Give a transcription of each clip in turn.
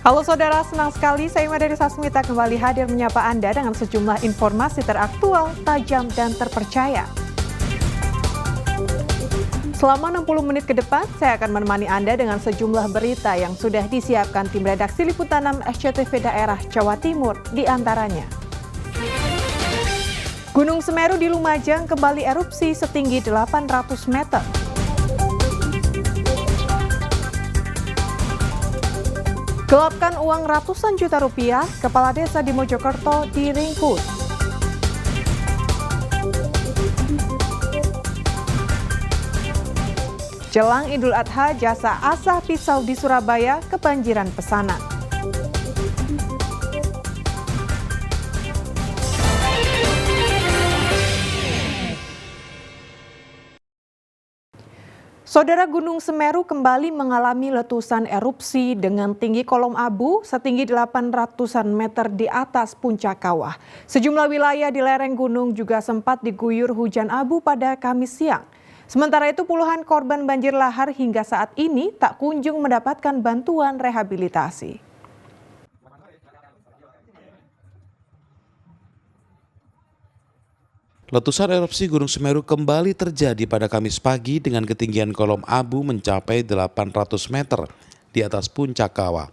Halo saudara, senang sekali saya Madari Sasmita kembali hadir menyapa Anda dengan sejumlah informasi teraktual, tajam, dan terpercaya. Selama 60 menit ke depan, saya akan menemani Anda dengan sejumlah berita yang sudah disiapkan tim redaksi Liputan 6 SCTV Daerah Jawa Timur di antaranya. Gunung Semeru di Lumajang kembali erupsi setinggi 800 meter. Gelapkan uang ratusan juta rupiah, kepala desa di Mojokerto diringkus. Jelang Idul Adha, jasa asah pisau di Surabaya kebanjiran pesanan. Saudara, Gunung Semeru kembali mengalami letusan erupsi dengan tinggi kolom abu setinggi 800-an meter di atas puncak kawah. Sejumlah wilayah di lereng gunung juga sempat diguyur hujan abu pada Kamis siang. Sementara itu puluhan korban banjir lahar hingga saat ini tak kunjung mendapatkan bantuan rehabilitasi. Letusan erupsi Gunung Semeru kembali terjadi pada Kamis pagi dengan ketinggian kolom abu mencapai 800 meter di atas puncak kawah.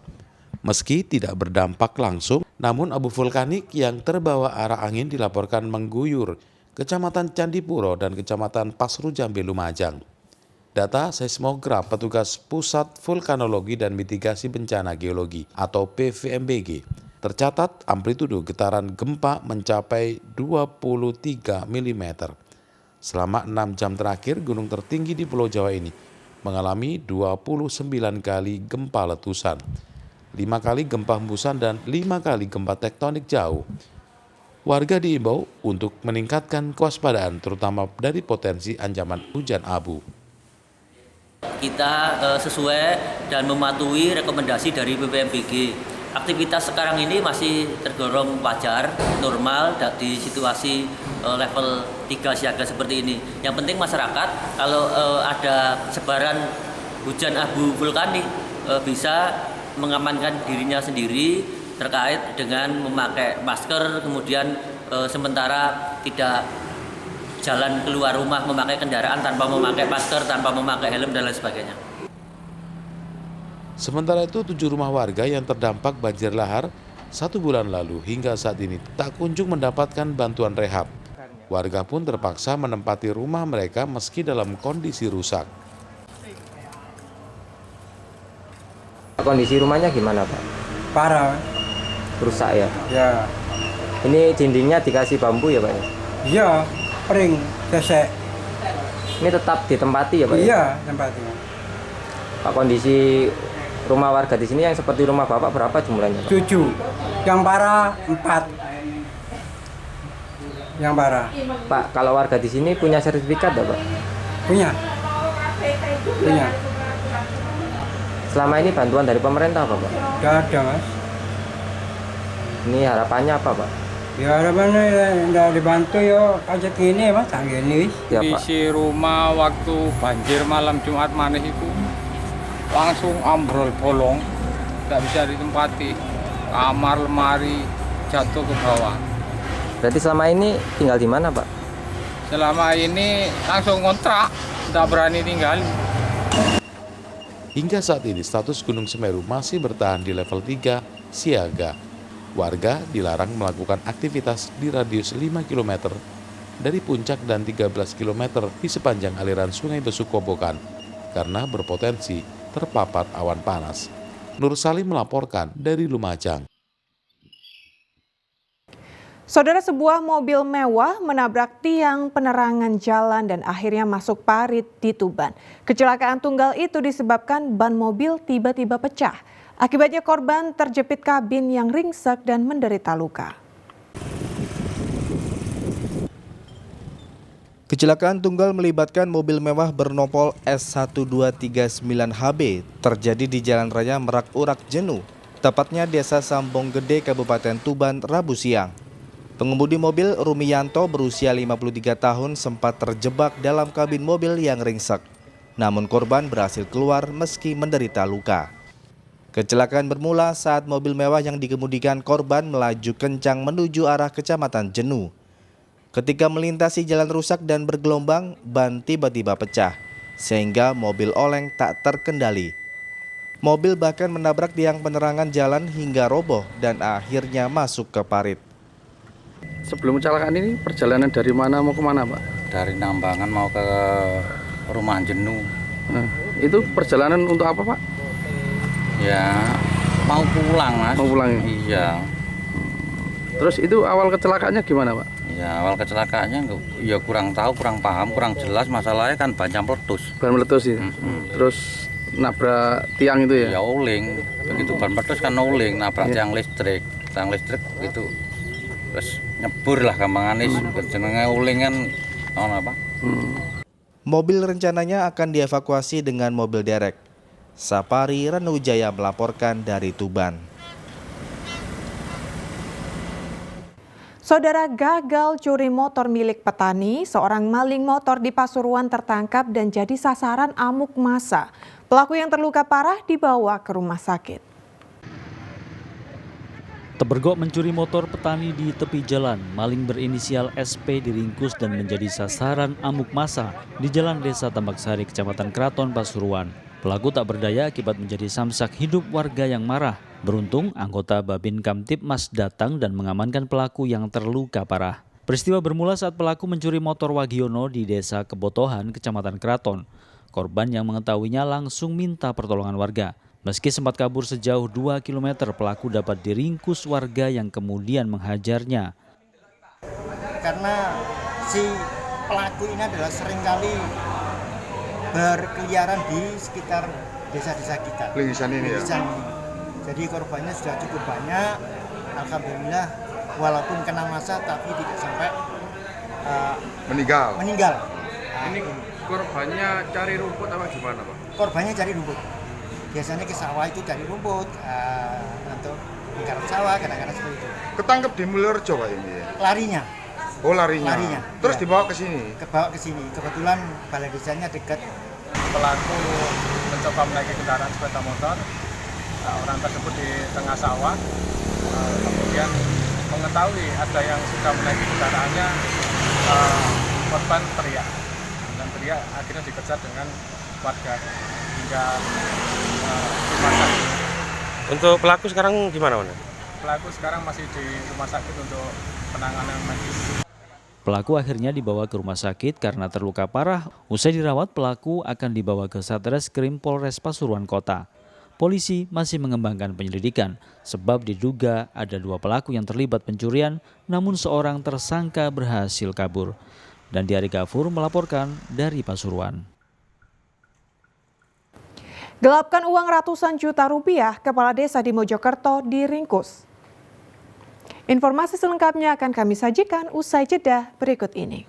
Meski tidak berdampak langsung, namun abu vulkanik yang terbawa arah angin dilaporkan mengguyur Kecamatan Candipuro dan Kecamatan Pasru Jambe Lumajang. Data seismograf petugas Pusat Vulkanologi dan Mitigasi Bencana Geologi atau PVMBG tercatat amplitudo getaran gempa mencapai 23 mm. Selama 6 jam terakhir, gunung tertinggi di Pulau Jawa ini mengalami 29 kali gempa letusan, 5 kali gempa hembusan, dan 5 kali gempa tektonik jauh. Warga diimbau untuk meningkatkan kewaspadaan terutama dari potensi ancaman hujan abu. Kita sesuai dan mematuhi rekomendasi dari PVMBG. Aktivitas sekarang ini masih tergolong wajar, normal di situasi level 3 siaga seperti ini. Yang penting masyarakat kalau ada sebaran hujan abu vulkanik bisa mengamankan dirinya sendiri terkait dengan memakai masker, kemudian sementara tidak jalan keluar rumah memakai kendaraan tanpa memakai masker, tanpa memakai helm dan lain sebagainya. Sementara itu 7 rumah warga yang terdampak banjir lahar 1 bulan lalu hingga saat ini tak kunjung mendapatkan bantuan rehab. Warga pun terpaksa menempati rumah mereka meski dalam kondisi rusak. Kondisi rumahnya gimana, Pak? Parah. Rusak ya? Ya. Ini dindingnya dikasih bambu ya, Pak? Iya, kering, gesek. Ini tetap ditempati ya, Pak? Iya, tempatnya. Pak, kondisi rumah warga di sini yang seperti rumah Bapak berapa jumlahnya, Pak? 7. Yang parah 4. Yang parah. Pak, kalau warga di sini punya sertifikat ya, Pak? Punya. Punya. Selama ini bantuan dari pemerintah apa, Pak? Gak ada, Mas. Ini harapannya apa, Pak? Ya harapannya ya dibantu ya kayak gini, Mas. Tak gini. Ya, Pak. Kondisi rumah waktu banjir malam Jumat manis itu langsung ambrol bolong, tidak bisa ditempati, kamar, lemari jatuh ke bawah. Berarti selama ini tinggal di mana, Pak? Selama ini langsung kontrak, tidak berani tinggal. Hingga saat ini status Gunung Semeru masih bertahan di level 3 siaga. Warga dilarang melakukan aktivitas di radius 5 km dari puncak dan 13 km di sepanjang aliran Sungai Besukobokan karena berpotensi terpapar awan panas. Nur Salim melaporkan dari Lumajang. Saudara, sebuah mobil mewah menabrak tiang penerangan jalan dan akhirnya masuk parit di Tuban. Kecelakaan tunggal itu disebabkan ban mobil tiba-tiba pecah. Akibatnya korban terjepit kabin yang ringsek dan menderita luka. Kecelakaan tunggal melibatkan mobil mewah bernopol S1239HB terjadi di Jalan Raya Merak-Urak Jenuh, tepatnya Desa Sambong Gede, Kabupaten Tuban, Rabu siang. Pengemudi mobil Rumiyanto berusia 53 tahun sempat terjebak dalam kabin mobil yang ringsek. Namun korban berhasil keluar meski menderita luka. Kecelakaan bermula saat mobil mewah yang dikemudikan korban melaju kencang menuju arah Kecamatan Jenu. Ketika melintasi jalan rusak dan bergelombang, ban tiba-tiba pecah, sehingga mobil oleng tak terkendali. Mobil bahkan menabrak tiang penerangan jalan hingga roboh dan akhirnya masuk ke parit. Sebelum kecelakaan ini perjalanan dari mana mau kemana, Pak? Dari Nambangan mau ke rumah Jenu. Nah, itu perjalanan untuk apa, Pak? Ya mau pulang, Mas. Mau pulang ya? Iya. Terus itu awal kecelakaannya gimana, Pak? Ya awal kecelakaannya ya kurang tahu, kurang paham, kurang jelas. Masalahnya kan banyak meletus. Ban meletus itu. Terus nabrak tiang itu ya? Ya oleng. Begitu ban meletus kan oleng, nabrak tiang listrik. Tiang listrik itu terus nyebur lah gampanganis. Jenenge oleng kan apa? Mobil rencananya akan dievakuasi dengan mobil derek. Sapari Ranujaya melaporkan dari Tuban. Saudara, gagal curi motor milik petani, seorang maling motor di Pasuruan tertangkap dan jadi sasaran amuk massa. Pelaku yang terluka parah dibawa ke rumah sakit. Tebergok mencuri motor petani di tepi jalan, maling berinisial SP diringkus dan menjadi sasaran amuk massa di Jalan Desa Tambak Sari, Kecamatan Kraton, Pasuruan. Pelaku tak berdaya akibat menjadi samsak hidup warga yang marah. Beruntung, anggota Babin Kamtibmas datang dan mengamankan pelaku yang terluka parah. Peristiwa bermula saat pelaku mencuri motor Wagiono di Desa Kebotohan, Kecamatan Kraton. Korban yang mengetahuinya langsung minta pertolongan warga. Meski sempat kabur sejauh 2 km, pelaku dapat diringkus warga yang kemudian menghajarnya. Karena si pelaku ini adalah seringkali berkeliaran di sekitar desa-desa kita. Linggisan ini ya? Jadi korbannya sudah cukup banyak. Alhamdulillah walaupun kena massa tapi tidak sampai meninggal. Nah, Ini korbannya cari rumput apa gimana, Pak? Korbannya cari rumput. Biasanya ke sawah itu cari rumput untuk menggarap sawah, kadang-kadang seperti itu. Ketangkep di Mulyorejo Pak ini ya? Larinya. Oh larinya. Terus ya. dibawa ke sini? Kebawa ke sini. Kebetulan balai desanya dekat. Pelaku mencoba menaiki kendaraan sepeda motor. Orang tersebut di tengah sawah. Kemudian mengetahui ada yang sudah menaiki kendaraannya, korban teriak. Dan teriak akhirnya dikejar dengan warga hingga rumah sakit. Untuk pelaku sekarang gimana, Wana? Pelaku sekarang masih di rumah sakit untuk penanganan medis. Pelaku akhirnya dibawa ke rumah sakit karena terluka parah. Usai dirawat, pelaku akan dibawa ke Satreskrim Polres Pasuruan Kota. Polisi masih mengembangkan penyelidikan sebab diduga ada 2 pelaku yang terlibat pencurian, namun seorang tersangka berhasil kabur. Dan Diari Gafur melaporkan dari Pasuruan. Gelapkan uang ratusan juta rupiah, kepala desa di Mojokerto diringkus. Informasi selengkapnya akan kami sajikan usai jeda berikut ini.